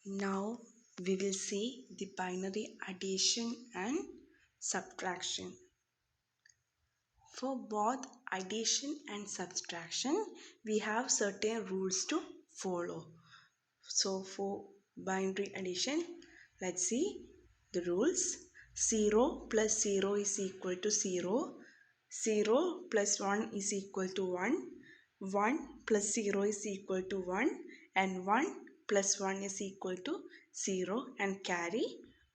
Now we will see the binary addition and subtraction. For both addition and subtraction, we have certain rules to follow. So for binary addition, let's see the rules. 0 plus 0 is equal to 0. 0 plus 1 is equal to 1. 1 plus 0 is equal to 1. And 1 plus 1 is equal to 0 and carry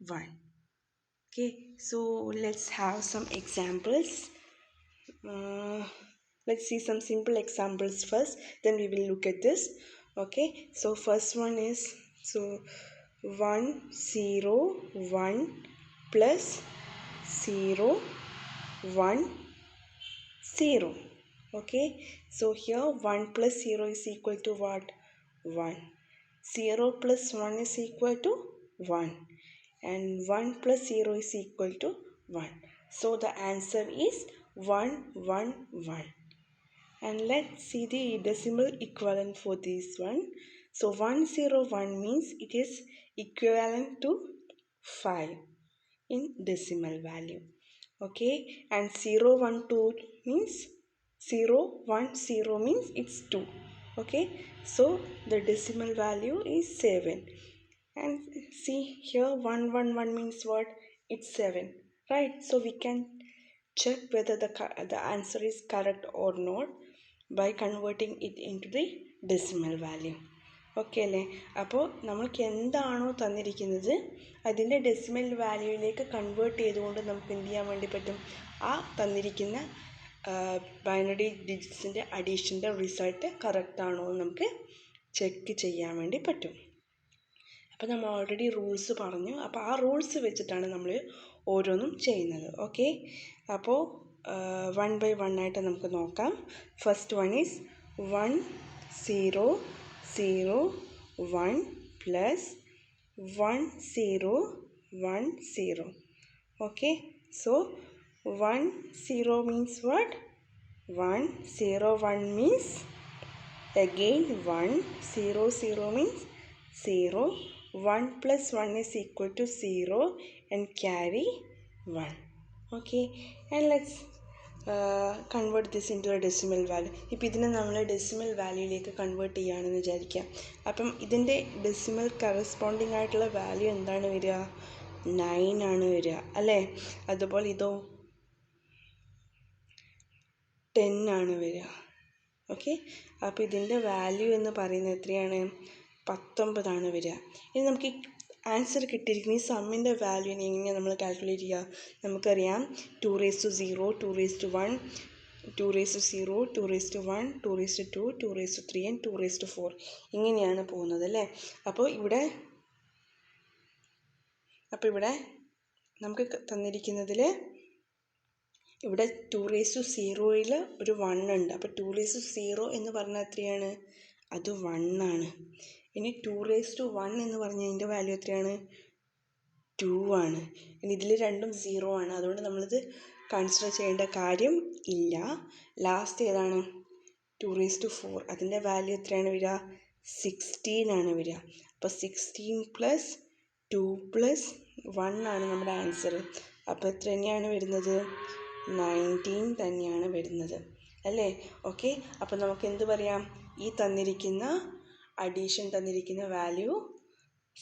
1. Okay, so let's have some examples. Let's see some simple examples first, then we will look at this. Okay, so first one is 1 0 1 plus 0 1 0. Okay, so here 1 plus 0 is equal to what? 1. 0 plus 1 is equal to 1, and 1 plus 0 is equal to 1. So the answer is 1 1 1. And let's see the decimal equivalent for this one. So 101 means it is equivalent to 5 in decimal value. Okay, and 012 means 010 means it's 2. Okay, so the decimal value is 7. And see here 111 means what? It's 7, right? So we can check whether the answer is correct or not by converting it into the decimal value. Okay അല്ലേ? അപ്പോൾ നമ്മൾക്ക് എന്താണോ തന്നിരിക്കുന്നത് അതിൻ്റെ decimal വാല്യൂയിലേക്ക് convert ചെയ്തുകൊണ്ട് നമുക്ക് എന്ത് ചെയ്യാൻ വേണ്ടി പറ്റും? ആ തന്നിരിക്കുന്ന ബൈനറി ഡിജിറ്റ്സിൻ്റെ അഡീഷൻ്റെ റിസൾട്ട് കറക്റ്റ് ആണോ എന്ന് നമുക്ക് ചെക്ക് ചെയ്യാൻ വേണ്ടി പറ്റും. അപ്പോൾ നമ്മൾ ഓൾറെഡി റൂൾസ് പറഞ്ഞു. അപ്പോൾ ആ റൂൾസ് വെച്ചിട്ടാണ് നമ്മൾ ഓരോന്നും ചെയ്യുന്നത്. ഓക്കെ, അപ്പോൾ 1 by 1 ആയിട്ട് നമുക്ക് നോക്കാം. First one is 1 0 0 1 plus 1 0 1 0. Okay, so 1 0 means what? 1 0 1 means again 1 0 0 means 0. 1 plus 1 is equal to 0 and carry 1. Okay, and let's convert this into a decimal value. ഇപ്പോൾ ഇതിനെ നമ്മൾ ഡെസിമൽ വാല്യൂയിലേക്ക് കൺവേർട്ട് ചെയ്യുകയാണെന്ന് വിചാരിക്കാം. അപ്പം ഇതിൻ്റെ ഡെസിമൽ കറസ്പോണ്ടിങ് ആയിട്ടുള്ള വാല്യൂ എന്താണ് വരിക? 9 ആണ് വരിക അല്ലേ? അതുപോലെ ഇതോ 10 ആണ് വരിക. ഓക്കെ, അപ്പോൾ ഇതിൻ്റെ വാല്യൂ എന്ന് പറയുന്നത് എത്രയാണ്? 19 വരിക. ഇനി നമുക്ക് ഈ ആൻസർ കിട്ടിയിരിക്കുന്ന ഈ സമ്മിൻ്റെ വാല്യൂവിനെ എങ്ങനെയാണ് നമ്മൾ കാൽക്കുലേറ്റ് ചെയ്യുക? നമുക്കറിയാം 2⁻0 2⁻1 2⁻0 2⁻1 2⁻2 2⁻3 and 2⁻4 ഇങ്ങനെയാണ് പോകുന്നത് അല്ലേ? അപ്പോൾ ഇവിടെ നമുക്ക് തന്നിരിക്കുന്നതിൽ ഇവിടെ 2⁻0യിൽ ഒരു 1 ഉണ്ട്. അപ്പോൾ 2⁻0 എന്ന് പറഞ്ഞാൽ എത്രയാണ്? അത് 1 ആണ്. ഇനി 2⁻1 എന്ന് പറഞ്ഞാൽ അതിൻ്റെ വാല്യൂ എത്രയാണ്? 2 ആണ്. ഇനി ഇതിൽ രണ്ടും 0 ആണ്, അതുകൊണ്ട് നമ്മളിത് കൺസിഡർ ചെയ്യേണ്ട കാര്യം ഇല്ല. ലാസ്റ്റ് ഏതാണ്? 2⁻4, അതിൻ്റെ വാല്യൂ എത്രയാണ് വരിക? 16 ആണ് വരിക. അപ്പോൾ 16 + 2 + 1 ആണ് നമ്മുടെ ആൻസർ. അപ്പോൾ എത്ര തന്നെയാണ് വരുന്നത്? 19 തന്നെയാണ് വരുന്നത് അല്ലേ? ഓക്കെ, അപ്പോൾ നമുക്ക് എന്ത് പറയാം? ഈ തന്നിരിക്കുന്ന അഡീഷൻ തന്നിരിക്കുന്ന വാല്യൂ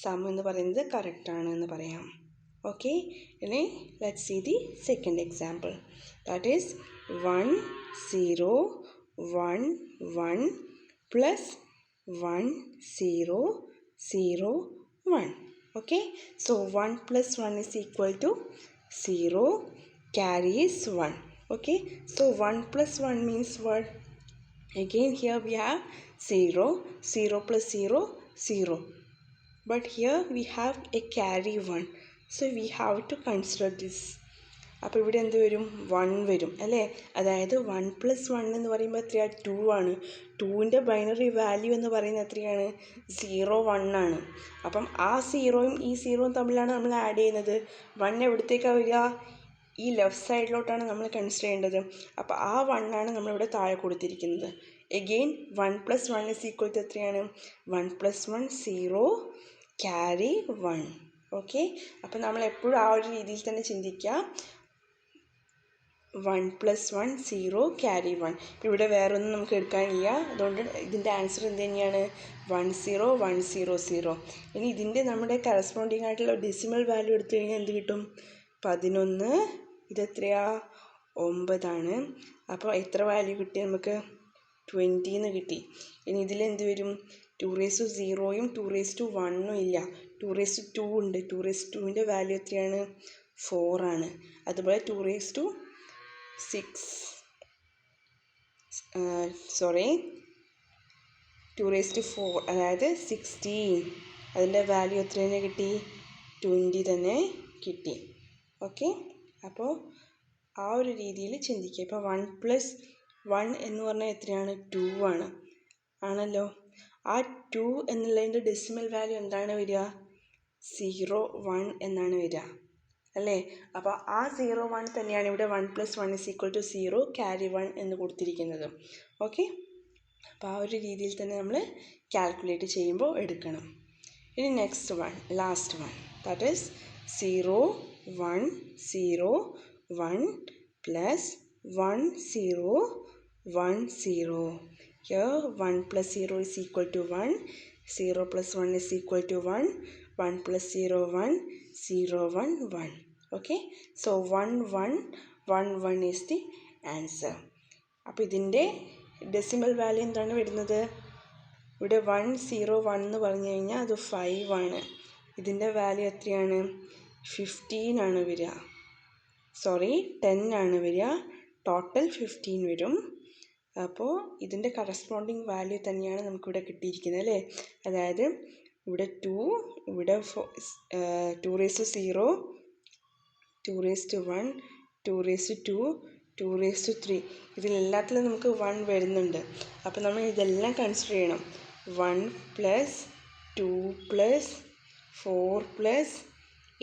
സം എന്ന് പറയുന്നത് കറക്റ്റ് ആണ് എന്ന് പറയാം. ഓക്കെ, ഇനി let's see the second example. That is 1 0 1 1 plus 1 0 0 1. Okay, so 1 plus 1 is equal to 0, carry is 1. Okay, so 1 plus 1 means what? Again here we have 0 0 plus 0 0, but here we have a carry 1, so we have to consider this. അപ്പോൾ ഇവിടെ എന്ത് വരും? 1 വരും അല്ലേ? അതായത് 1 + 1 എന്ന് പറയുമ്പോൾ എത്രയാണ്? 2 ആണ്. 2ൻ്റെ ബൈനറി വാല്യൂ എന്ന് പറയുന്നത് എത്രയാണ്? 0 1 ആണ്. അപ്പം ആ 0യും ഈ 0യും തമ്മിലാണ് നമ്മൾ ആഡ് ചെയ്യുന്നത്. 1 എവിടത്തേക്കാണ് വരിക? ഈ ലെഫ്റ്റ് സൈഡിലോട്ടാണ് നമ്മൾ കൺസിഡർ ചെയ്യേണ്ടത്. അപ്പോൾ ആ 1 ആണ് നമ്മളിവിടെ താഴെ കൊടുത്തിരിക്കുന്നത്. എഗെയിൻ 1 + 1 is equal to എത്രയാണ്? 1 + 1 0, carry 1. ഓക്കെ, അപ്പം നമ്മൾ എപ്പോഴും ആ ഒരു രീതിയിൽ തന്നെ ചിന്തിക്കുക. 1 + 1 0 carry 1. ഇവിടെ വേറൊന്നും നമുക്ക് എടുക്കാനില്ല, അതുകൊണ്ട് ഇതിൻ്റെ ആൻസർ എന്ത് തന്നെയാണ്? 1 0 1 0 0. ഇനി ഇതിൻ്റെ നമ്മുടെ കറസ്പോണ്ടിങ് ആയിട്ടുള്ള ഡെസിമൽ വാല്യൂ എടുത്തു കഴിഞ്ഞാൽ എന്ത് കിട്ടും? 11. ഇതെത്രയാ? 9. അപ്പോൾ എത്ര വാല്യൂ കിട്ടി നമുക്ക്? 20 എന്ന് കിട്ടി. ഇനി ഇതിലെന്ത് വരും? 2⁻0യും 2⁻1ഉം ഇല്ല, 2⁻2 ഉണ്ട്. 2⁻2ൻ്റെ വാല്യൂ എത്രയാണ്? 4 ആണ്. അതുപോലെ 2⁻6 2⁻4 അതായത് 16, അതിൻ്റെ വാല്യൂ എത്ര തന്നെ കിട്ടി? 20 തന്നെ കിട്ടി. ഓക്കെ, അപ്പോൾ ആ ഒരു രീതിയിൽ ചിന്തിക്കുക. ഇപ്പോൾ 1 + 1 എന്ന് പറഞ്ഞാൽ എത്രയാണ്? 2 ആണ്, ആണല്ലോ. ആ 2 എന്നുള്ളതിൻ്റെ ഡെസിമൽ വാല്യൂ എന്താണ് വരിക? 0 1 എന്നാണ് വരിക, അല്ലേ? അപ്പോൾ ആ 0 1 തന്നെയാണ് ഇവിടെ 1 + 1 = 0 carry 1 എന്ന് കൊടുത്തിരിക്കുന്നത്. ഓക്കെ, അപ്പോൾ ആ ഒരു രീതിയിൽ തന്നെ നമ്മൾ കാൽക്കുലേറ്റ് ചെയ്യുമ്പോൾ എടുക്കണം. ഇനി next one, last one, that is 0 1 0 1 + 1 0 1 0. Here 1 + 0 = 1, 0 + 1 = 1, 1 + 0 1, 0 1 1. Okay, so 1 1 1 1 is the answer. അപ്പോൾ ഇതിൻ്റെ ഡെസിമൽ വാല്യൂ എന്താണ് വരുന്നത്? ഇവിടെ 1 0 1 എന്ന് പറഞ്ഞു കഴിഞ്ഞാൽ അത് 5 ആണ്. ഇതിൻ്റെ വാല്യൂ എത്രയാണ്? 15 ആണ് വരിക, 10 ആണ് വരിക. ടോട്ടൽ 15 വരും. അപ്പോൾ ഇതിൻ്റെ കറസ്പോണ്ടിങ് വാല്യൂ തന്നെയാണ് നമുക്കിവിടെ കിട്ടിയിരിക്കുന്നത്, അല്ലേ? അതായത് ഇവിടെ 2, ഇവിടെ 2⁻0, 2⁻1, 2⁻2, 2⁻3. ഇതിലെല്ലാത്തിലും നമുക്ക് 1 വരുന്നുണ്ട്. അപ്പോൾ നമ്മൾ ഇതെല്ലാം കൺസിഡർ ചെയ്യണം. 1 + 2 + 4 +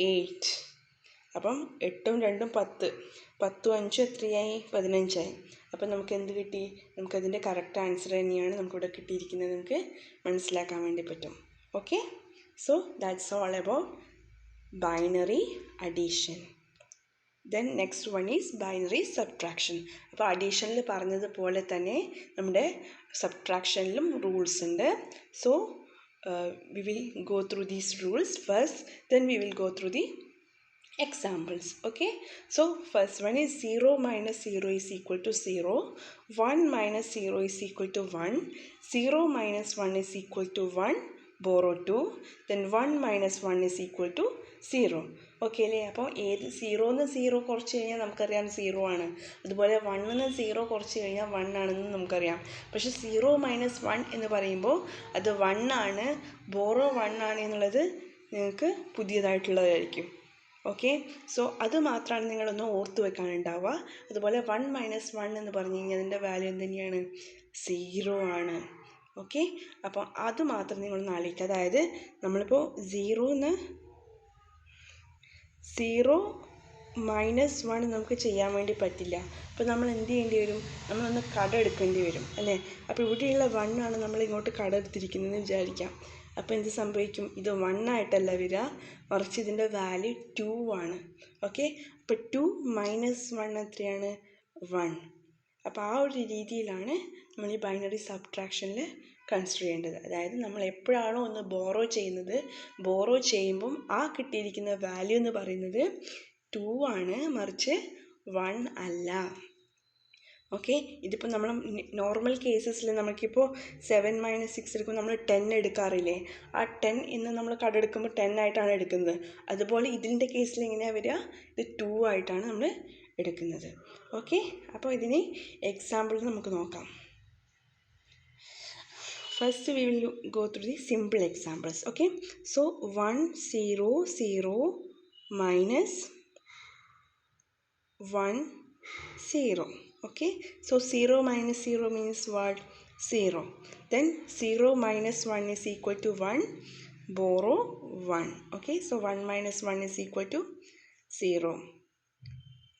8. അപ്പം 8ഉം 2ഉം 10, 10ഉം 5ഉം എത്രയായി? 15ആയി. അപ്പം നമുക്ക് എന്ത് കിട്ടി? നമുക്കതിൻ്റെ കറക്റ്റ് ആൻസർ തന്നെയാണ് നമുക്കിവിടെ കിട്ടിയിരിക്കുന്നത്, നമുക്ക് മനസ്സിലാക്കാൻ വേണ്ടി പറ്റും. Okay, so that's all about binary addition. Then next one is binary subtraction. അപ്പോൾ അഡീഷനിൽ പറഞ്ഞതുപോലെ തന്നെ നമ്മുടെ സബ്ട്രാക്ഷനിലും റൂൾസ് ഉണ്ട്. So we will go through these rules first, then we will go through the examples. Okay, so first one is 0 - 0 is equal to 0, 1 - 0 is equal to 1, 0 - 1 is equal to 1, borrow 2, then 1 - 1 is equal to 0. Okay അല്ലേ? അപ്പോൾ ഏത് 0ന്ന് 0 കുറച്ച് കഴിഞ്ഞാൽ നമുക്കറിയാം 0 ആണ്. അതുപോലെ 1ന്ന് 0 കുറച്ച് കഴിഞ്ഞാൽ 1 ആണെന്ന് നമുക്കറിയാം. പക്ഷെ 0 - 1 എന്ന് പറയുമ്പോൾ അത് 1 ആണ്, ബോറോ 1 ആണ് എന്നുള്ളത് നിങ്ങൾക്ക് പുതിയതായിട്ടുള്ളതായിരിക്കും. ഓക്കെ, സോ അത് മാത്രമാണ് നിങ്ങളൊന്ന് ഓർത്ത് വെക്കാനുണ്ടാവുക. അതുപോലെ 1 - 1 എന്ന് പറഞ്ഞു കഴിഞ്ഞാൽ അതിൻ്റെ വാല്യൂ എന്തുതന്നെയാണ്? 0 ആണ്. ഓക്കെ, അപ്പോൾ അത് മാത്രം നിങ്ങളൊന്ന് ആലോചിക്കുക. അതായത് നമ്മളിപ്പോൾ 0 - 1 നമുക്ക് ചെയ്യാൻ വേണ്ടി പറ്റില്ല. അപ്പോൾ നമ്മൾ എന്ത് ചെയ്യേണ്ടി വരും? നമ്മളൊന്ന് കട എടുക്കേണ്ടി വരും, അല്ലേ? അപ്പോൾ ഇവിടെയുള്ള 1 ആണ് നമ്മൾ ഇങ്ങോട്ട് കട എടുത്തിരിക്കുന്നതെന്ന് വിചാരിക്കാം. അപ്പോൾ എന്ത് സംഭവിക്കും? ഇത് 1 ആയിട്ടല്ല വരിക, മറിച്ച് ഇതിൻ്റെ വാല്യൂ 2 ആണ്. ഓക്കെ, അപ്പോൾ 2 - 1 എത്രയാണ്? 1. അപ്പോൾ ആ ഒരു രീതിയിലാണ് നമ്മൾ ഈ ബൈനറി സബ്ട്രാക്ഷനിൽ കൺസിഡർ ചെയ്യേണ്ടത്. അതായത് നമ്മൾ എപ്പോഴാണോ ഒന്ന് ബോറോ ചെയ്യുന്നത്, ബോറോ ചെയ്യുമ്പം ആ കിട്ടിയിരിക്കുന്ന വാല്യൂ എന്ന് പറയുന്നത് 2 ആണ്, മറിച്ച് 1 അല്ല. ഓക്കെ, ഇതിപ്പോൾ നമ്മൾ നോർമൽ കേസസിൽ നമുക്കിപ്പോൾ 7 - 6 എടുക്കുമ്പോൾ നമ്മൾ 10 എടുക്കാറില്ലേ? ആ 10 ഇന്ന് നമ്മൾ കട എടുക്കുമ്പോൾ 10 ആയിട്ടാണ് എടുക്കുന്നത്. അതുപോലെ ഇതിൻ്റെ കേസിൽ എങ്ങനെയാണ് വരിക? ഇത് 2 ആയിട്ടാണ് നമ്മൾ എടുക്കുന്നത്. ഓക്കെ, അപ്പോൾ ഇതിന് എക്സാമ്പിൾ നമുക്ക് നോക്കാം. First we will go through the simple examples. Okay, so 1 0 0 minus 1 0. Okay, so 0 minus 0 means what? 0. Then 0 minus 1 is equal to 1, borrow 1. Okay, so 1 minus 1 is equal to 0.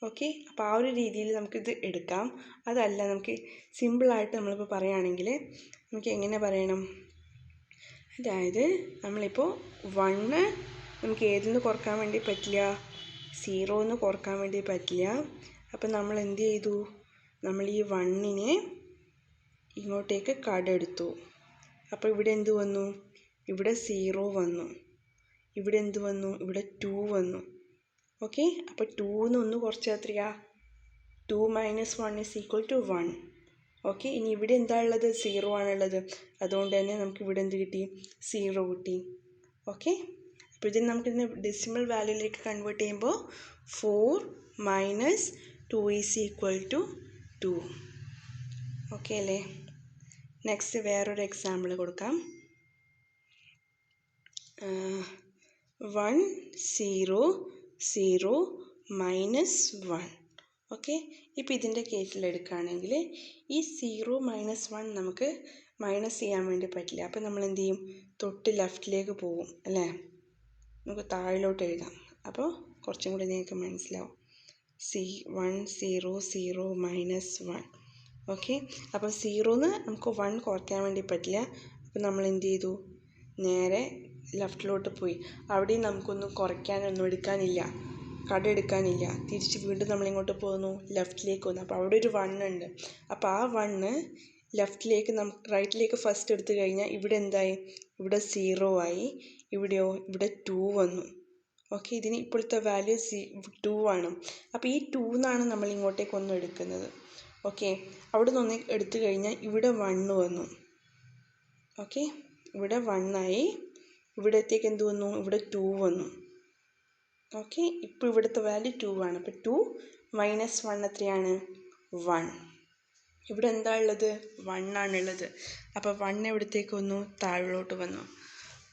Okay, അപ്പോൾ ആ ഒരു രീതിയിൽ നമുക്കിത് എടുക്കാം. അതല്ല നമുക്ക് സിമ്പിളായിട്ട് നമ്മളിപ്പോൾ പറയുകയാണെങ്കിൽ നമുക്ക് എങ്ങനെ പറയണം? അതായത് നമ്മളിപ്പോൾ 1 നമുക്ക് ഏതിൽ നിന്ന് കുറക്കാൻ വേണ്ടി പറ്റില്ല, 0 എന്ന് കുറക്കാൻ വേണ്ടി പറ്റില്ല. അപ്പം നമ്മൾ എന്ത് ചെയ്തു, നമ്മൾ ഈ 1നെ ഇങ്ങോട്ടേക്ക് കടെടുത്തു. അപ്പോൾ ഇവിടെ എന്ത് വന്നു, ഇവിടെ 0 വന്നു. ഇവിടെ എന്ത് വന്നു, ഇവിടെ 2 വന്നു. ഓക്കെ, അപ്പോൾ 2 1 കുറച്ചാൽ എത്രയാ, 2 - 1 = 1. ഓക്കെ, ഇനി ഇവിടെ എന്താ ഉള്ളത്, 0 ആണുള്ളത്. അതുകൊണ്ട് തന്നെ നമുക്ക് ഇവിടെ എന്ത് കിട്ടി, 0 കിട്ടി. ഓക്കെ, അപ്പോൾ ഇതിന് നമുക്കിതിന് ഡെസിമൽ വാല്യൂയിലേക്ക് കൺവേർട്ട് ചെയ്യുമ്പോൾ 4 - 2 = 2. ഓക്കെ അല്ലേ. നെക്സ്റ്റ് വേറൊരു എക്സാമ്പിൾ കൊടുക്കാം. 1 0 0 -1. ഓക്കെ, ഇപ്പോൾ ഇതിൻ്റെ കേസിലെടുക്കുകയാണെങ്കിൽ ഈ 0 - 1 നമുക്ക് മൈനസ് ചെയ്യാൻ വേണ്ടി പറ്റില്ല. അപ്പോൾ നമ്മൾ എന്ത് ചെയ്യും, തൊട്ട് ലെഫ്റ്റിലേക്ക് പോകും അല്ലേ. നമുക്ക് താഴിലോട്ട് എഴുതാം, അപ്പോൾ കുറച്ചും കൂടി നിങ്ങൾക്ക് മനസ്സിലാവും. 1 0 0 -1. ഓക്കെ, അപ്പോൾ 0ന്ന് നമുക്ക് 1 കുറയ്ക്കാൻ വേണ്ടി പറ്റില്ല. അപ്പോൾ നമ്മൾ എന്ത് ചെയ്തു, നേരെ ലെഫ്റ്റിലോട്ട് പോയി. അവിടെയും നമുക്കൊന്നും കുറയ്ക്കാനൊന്നും എടുക്കാനില്ല, കടെടുക്കാനില്ല. തിരിച്ച് വീണ്ടും നമ്മളിങ്ങോട്ട് പോകുന്നു, ലെഫ്റ്റിലേക്ക് വന്നു. അപ്പോൾ അവിടെ ഒരു 1 ഉണ്ട്. അപ്പോൾ ആ 1 ലെഫ്റ്റിലേക്ക് റൈറ്റിലേക്ക് ഫസ്റ്റ് എടുത്തു കഴിഞ്ഞാൽ ഇവിടെ എന്തായി, ഇവിടെ 0 ആയി. ഇവിടെയോ, ഇവിടെ 2 വന്നു. ഓക്കെ, ഇതിന് ഇപ്പോഴത്തെ വാല്യൂ 2 ആണ്. അപ്പോൾ ഈ 2 എന്നാണ് നമ്മൾ ഇങ്ങോട്ടേക്ക് ഒന്ന് എടുക്കുന്നത്. ഓക്കെ, അവിടെ നിന്ന് എടുത്തു കഴിഞ്ഞാൽ ഇവിടെ 1 വന്നു. ഓക്കെ, ഇവിടെ 1 ആയി. ഇവിടത്തേക്ക് എന്ത് വന്നു, ഇവിടെ 2 വന്നു. ഓക്കെ, ഇപ്പോൾ ഇവിടുത്തെ വാല്യൂ 2 ആണ്. അപ്പോൾ 2 - 1 എത്രയാണ്, 1. ഇവിടെ എന്താ ഉള്ളത്, 1 ആണുള്ളത്. അപ്പോൾ 1 എവിടത്തേക്ക് വന്നു, താഴിലോട്ട് വന്നു.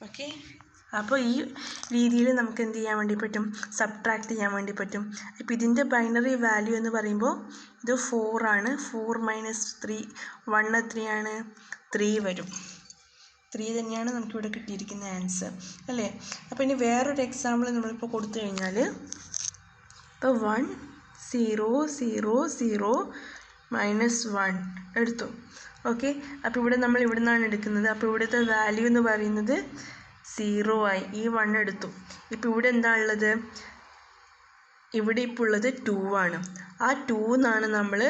ഓക്കെ, അപ്പോൾ ഈ രീതിയിൽ നമുക്ക് എന്ത് ചെയ്യാൻ വേണ്ടി പറ്റും, സബ്ട്രാക്ട് ചെയ്യാൻ വേണ്ടി പറ്റും. ഇപ്പോൾ ഇതിൻ്റെ ബൈനറി വാല്യൂ എന്ന് പറയുമ്പോൾ ഇത് 4 ആണ്. 4 - 3 1 എത്രയാണ്, 3 വരും. 3 തന്നെയാണ് നമുക്കിവിടെ കിട്ടിയിരിക്കുന്ന ആൻസർ അല്ലേ. അപ്പോൾ ഇനി വേറൊരു എക്സാമ്പിൾ നമ്മളിപ്പോൾ കൊടുത്തു കഴിഞ്ഞാൽ, ഇപ്പോൾ 1 0 0 0 -1 എടുത്തു. ഓക്കെ, അപ്പോൾ ഇവിടെ നമ്മൾ ഇവിടെ നിന്നാണ് എടുക്കുന്നത്. അപ്പോൾ ഇവിടുത്തെ വാല്യൂ എന്ന് പറയുന്നത് 0 ആയി. ഈ 1 എടുത്തു. ഇപ്പോൾ ഇവിടെ എന്താ ഉള്ളത്, ഇവിടെ ഇപ്പോൾ ഉള്ളത് 2 ആണ്. ആ 2 എന്നാണ് നമ്മൾ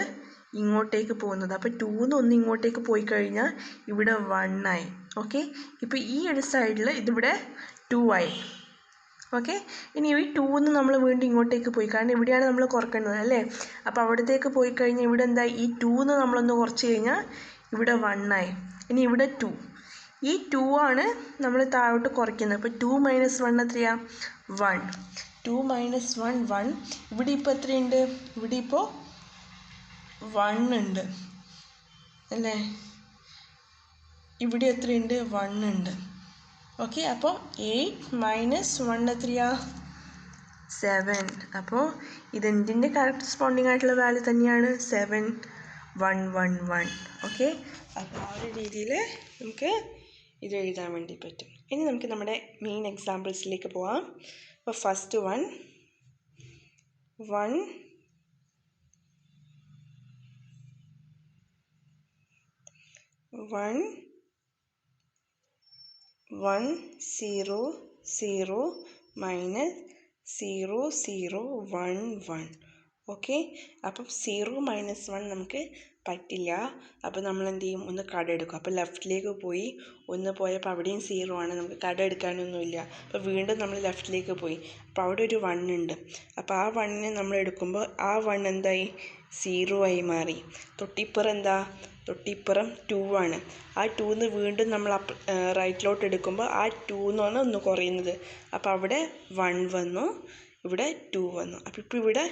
ഇങ്ങോട്ടേക്ക് പോകുന്നത്. അപ്പോൾ 2 1 ഇങ്ങോട്ടേക്ക് പോയി കഴിഞ്ഞാൽ ഇവിടെ 1 ആയി. ഓക്കെ, ഇപ്പോൾ ഈ ഒരു സൈഡിൽ ഇതിവിടെ 2 ആയി. ഓക്കെ, ഇനി ഈ 2 നമ്മൾ വീണ്ടും ഇങ്ങോട്ടേക്ക് പോയി, കാരണം ഇവിടെയാണ് നമ്മൾ കുറക്കേണ്ടത് അല്ലേ. അപ്പോൾ അവിടത്തേക്ക് പോയി കഴിഞ്ഞാൽ ഇവിടെ എന്താ, ഈ 2 നമ്മളൊന്ന് കുറച്ച് കഴിഞ്ഞാൽ ഇവിടെ 1 ആയി. ഇനി ഇവിടെ 2, ഈ 2 ആണ് നമ്മൾ താഴോട്ട് കുറയ്ക്കുന്നത്. അപ്പോൾ 2 - 1 എത്രയാ, 1. 2 - 1 1. ഇവിടെ ഇപ്പോൾ എത്രയുണ്ട്, ഇവിടെ ഇപ്പോൾ 1 ഉണ്ട് അല്ലേ. ഇവിടെ എത്രയുണ്ട്, 1 ഉണ്ട്. ഓക്കെ, അപ്പോൾ 8 - 1 എത്രയാ, 7. അപ്പോൾ ഇതെന്തിൻ്റെ കറസ്പോണ്ടിങ് ആയിട്ടുള്ള വാല്യൂ തന്നെയാണ്, 7 1 1 1. ഓക്കെ, അപ്പോൾ ആ ഒരു രീതിയിൽ നമുക്ക് ഇത് എഴുതാൻ വേണ്ടി പറ്റും. ഇനി നമുക്ക് നമ്മുടെ മെയിൻ എക്സാമ്പിൾസിലേക്ക് പോവാം. അപ്പോൾ ഫസ്റ്റ് 1 1 1 1 0 0 -0 0 1 1. ഓക്കെ, അപ്പം 0 - 1 നമുക്ക് പറ്റില്ല. അപ്പോൾ നമ്മൾ എന്ത് ചെയ്യും, ഒന്ന് കടെടുക്കും. അപ്പോൾ ലെഫ്റ്റിലേക്ക് പോയി, ഒന്ന് പോയപ്പോൾ അവിടെയും 0 ആണ്, നമുക്ക് കടെടുക്കാനൊന്നുമില്ല. അപ്പോൾ വീണ്ടും നമ്മൾ ലെഫ്റ്റിലേക്ക് പോയി. അപ്പോൾ അവിടെ ഒരു 1 ഉണ്ട്. അപ്പോൾ ആ 1നെ നമ്മൾ എടുക്കുമ്പോൾ ആ 1 എന്തായി, 0 ആയി മാറി. തൊട്ടിപ്പുറം എന്താ, തൊട്ടിപ്പുറം 2 ആണ്. ആ 2ന്ന് വീണ്ടും നമ്മൾ റൈറ്റിലോട്ട് എടുക്കുമ്പോൾ ആ 2 എന്നാണ് ഒന്ന് കുറയുന്നത്. അപ്പോൾ അവിടെ 1 വന്നു, ഇവിടെ 2 വന്നു. അപ്പോൾ ഇപ്പോൾ ഇവിടെ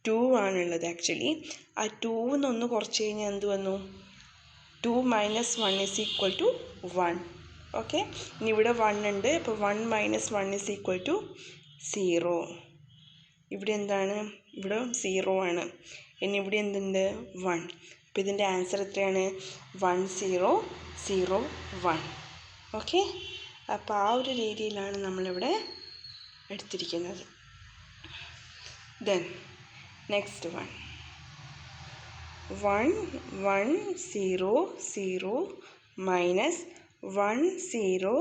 2 ആണുള്ളത്. ആക്ച്വലി ആ 2ന്ന് ഒന്ന് കുറച്ച് കഴിഞ്ഞാൽ എന്ത് വന്നു, 2 - 1 = 1. ഓക്കെ, ഇനി ഇവിടെ 1 ഉണ്ട്. അപ്പോൾ 1 - 1 = 0. ഇവിടെ എന്താണ്, ഇവിടെ 0 ആണ്. ഇനി ഇവിടെ എന്തുണ്ട്, 1. അപ്പോൾ ഇതിൻ്റെ ആൻസർ എത്രയാണ്, 1 0 0 1. ഓക്കെ, അപ്പോൾ ആ ഒരു രീതിയിലാണ് നമ്മളിവിടെ എടുത്തിരിക്കുന്നത്. Then next 1 1 1 0 0 - 1 0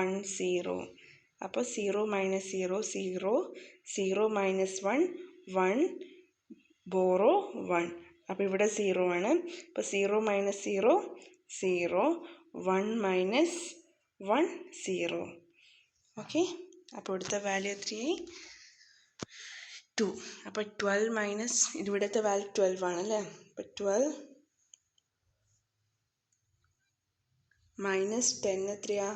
1 0. അപ്പോൾ 0 മൈനസ് 0 0, 0 മൈനസ് 1 1, ബോറോ 1. അപ്പോൾ ഇവിടെ 0 ആണ്. അപ്പോൾ 0 മൈനസ് 0 0, 1 മൈനസ് 1 0. ഓക്കെ, അപ്പോൾ ഇവിടുത്തെ വാല്യൂ എത്രയായി? 2. അപ്പോൾ 12 മൈനസ് ഇവിടുത്തെ വാല്യൂ 12 ആണല്ലേ. അപ്പോൾ 12 മൈനസ് 10 എത്രയാ?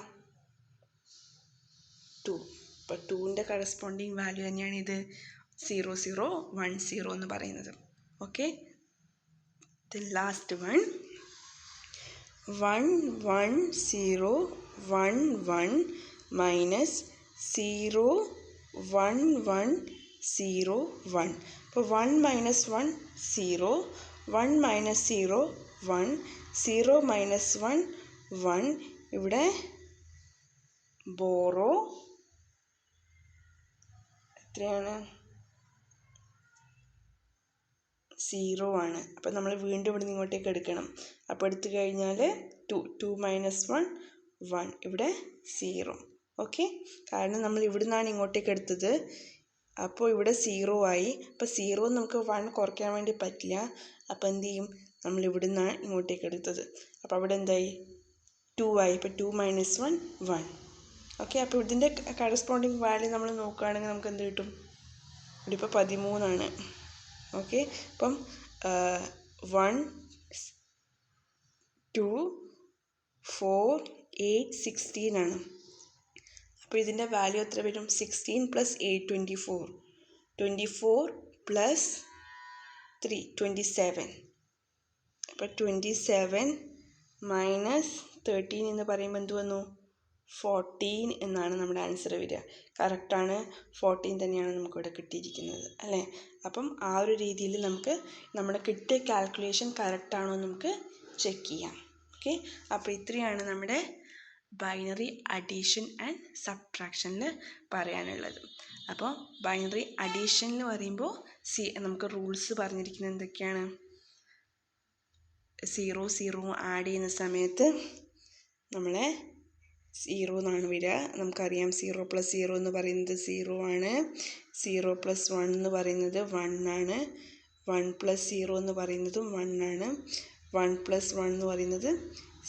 2. അപ്പോൾ 2ൻ്റെ കറസ്പോണ്ടിങ് വാല്യൂ തന്നെയാണ് ഇത് 0 0 1 0 എന്ന് പറയുന്നത്. Okay, then last one 1 1 0 1 1 minus 0 1 1 0 1. അപ്പോൾ 1 മൈനസ് 1 0, 1 മൈനസ് 0 1, 0 മൈനസ് 1 1. ഇവിടെ ബോറോ എത്രയാണ്? 0 ആണ്. അപ്പോൾ നമ്മൾ വീണ്ടും ഇവിടെ നിന്ന് ഇങ്ങോട്ടേക്ക് എടുക്കണം. അപ്പോൾ എടുത്തു കഴിഞ്ഞാൽ 2 മൈനസ് 1 1, ഇവിടെ 0. ഓക്കെ, കാരണം നമ്മൾ ഇവിടെ നിന്നാണ് ഇങ്ങോട്ടേക്ക് എടുത്തത്. അപ്പോൾ ഇവിടെ 0 ആയി. അപ്പോൾ 0 നമുക്ക് 1 കുറയ്ക്കാൻ വേണ്ടി പറ്റില്ല. അപ്പോൾ എന്ത് ചെയ്യും? നമ്മൾ ഇവിടെ നിന്നാണ് ഇങ്ങോട്ടേക്ക് എടുത്തത്. അപ്പോൾ അവിടെ എന്തായി? 2 ആയി. ഇപ്പോൾ 2 മൈനസ് 1 1. ഓക്കെ, അപ്പോൾ ഇതിൻ്റെ കറസ്പോണ്ടിങ് വാല്യൂ നമ്മൾ നോക്കുകയാണെങ്കിൽ നമുക്ക് എന്ത് കിട്ടും? ഇവിടെ ഇപ്പോൾ 13 ആണ്. ഓക്കെ, അപ്പം 1 2 4 8 16 ആണ്. അപ്പോൾ ഇതിൻ്റെ വാല്യൂ എത്ര വരും? 16 പ്ലസ് 8 24, 24 പ്ലസ് 3 27. അപ്പോൾ 27 മൈനസ് 13 എന്ന് പറയുമ്പോൾ എന്ത് വന്നു? 14 എന്നാണ് നമ്മുടെ ആൻസർ വരിക. കറക്റ്റാണ്, 14 തന്നെയാണ് നമുക്കിവിടെ കിട്ടിയിരിക്കുന്നത് അല്ലേ. അപ്പം ആ ഒരു രീതിയിൽ നമുക്ക് നമ്മുടെ കിട്ടിയ കാൽക്കുലേഷൻ കറക്റ്റാണോ നമുക്ക് ചെക്ക് ചെയ്യാം. ഓക്കെ, അപ്പോൾ ഇത്രയാണ് നമ്മുടെ ബൈനറി അഡീഷൻ ആൻഡ് സബ്ട്രാക്ഷനിൽ പറയാനുള്ളത്. അപ്പോൾ ബൈനറി അഡീഷനിൽ പറയുമ്പോൾ നമുക്ക് റൂൾസ് പറഞ്ഞിരിക്കുന്നത് എന്തൊക്കെയാണ്? 0 0 ആഡ് ചെയ്യുന്ന സമയത്ത് നമ്മളെ 0 എന്നാണ് വരിക. നമുക്കറിയാം 0 പ്ലസ് 0 എന്ന് പറയുന്നത് 0 ആണ്. 0 പ്ലസ് 1 എന്ന് പറയുന്നത് 1 ആണ്. 1 പ്ലസ് 0 എന്ന് പറയുന്നതും 1 ആണ്. 1 പ്ലസ് 1 എന്ന് പറയുന്നത്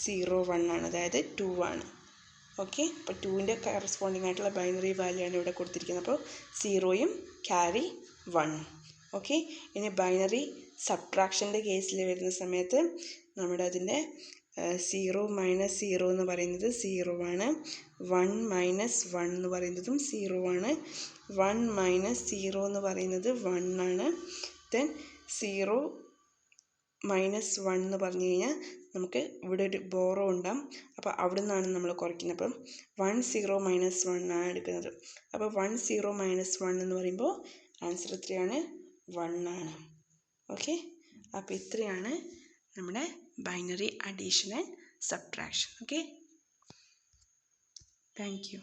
0 1 ആണ്, അതായത് 2 ആണ്. ഓക്കെ, അപ്പോൾ 2ൻ്റെ കറസ്പോണ്ടിങ് ആയിട്ടുള്ള ബൈനറി വാല്യൂ ആണ് ഇവിടെ കൊടുത്തിരിക്കുന്നത്. അപ്പോൾ 0യും ക്യാരി 1. ഓക്കെ, ഇനി ബൈനറി സബ്ട്രാക്ഷൻ്റെ കേസിൽ വരുന്ന സമയത്ത് നമ്മുടെ അതിൻ്റെ 0 മൈനസ് 0 എന്ന് പറയുന്നത് 0 ആണ്. 1 മൈനസ് 1 എന്ന് പറയുന്നതും 0 ആണ്. 1 മൈനസ് 0 എന്ന് പറയുന്നത് 1 ആണ്. ദെൻ 0 മൈനസ് 1 എന്ന് പറഞ്ഞു കഴിഞ്ഞാൽ നമുക്ക് ഇവിടെ ഒരു ബോറോ ഉണ്ടാകും. അപ്പോൾ അവിടെ നിന്നാണ് നമ്മൾ കുറയ്ക്കുന്നത്. അപ്പം 1 0 മൈനസ് 1 ആണ് എടുക്കുന്നത്. അപ്പോൾ 1 0 മൈനസ് 1 എന്ന് പറയുമ്പോൾ ആൻസർ എത്രയാണ്? 1 ആണ്. ഓക്കെ, അപ്പോൾ ഇത്രയാണ് നമ്മുടെ binary addition and subtraction. Okay, thank U.